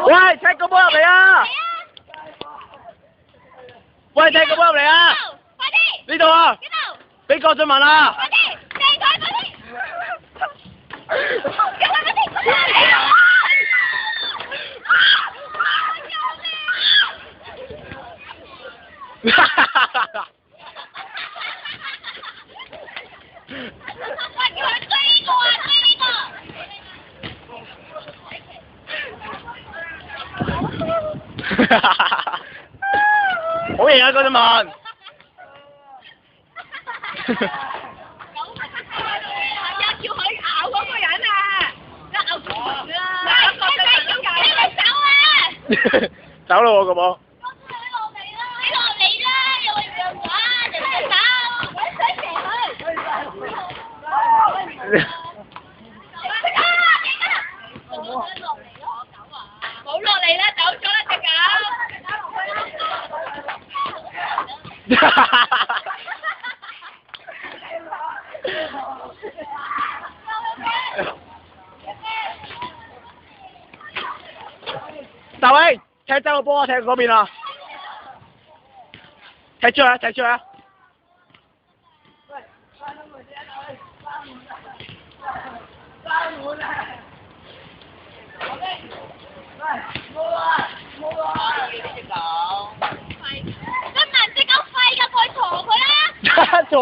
喂，踢個波入嚟啊！喂，踢個波入嚟啊！快啲！呢度啊！呢度！俾郭俊文啊！快啲！掟佢！快啲！叫佢快啲！哈哈哈哈哈！喂，叫佢追呢個啊！追呢個！好嘢啊，郭俊文！又叫佢咬嗰個人啊！咬住佢啊！你走啊！走啦喎，個波！你落嚟啦！又話讓我，你唔走，我想射佢。冇落嚟啦，走咗啦隻狗。大偉，踢走個波啊！踢嗰邊啊！踢出去啊！踢出去啊！真係隻狗廢㗎，過去鋤佢啦！錯。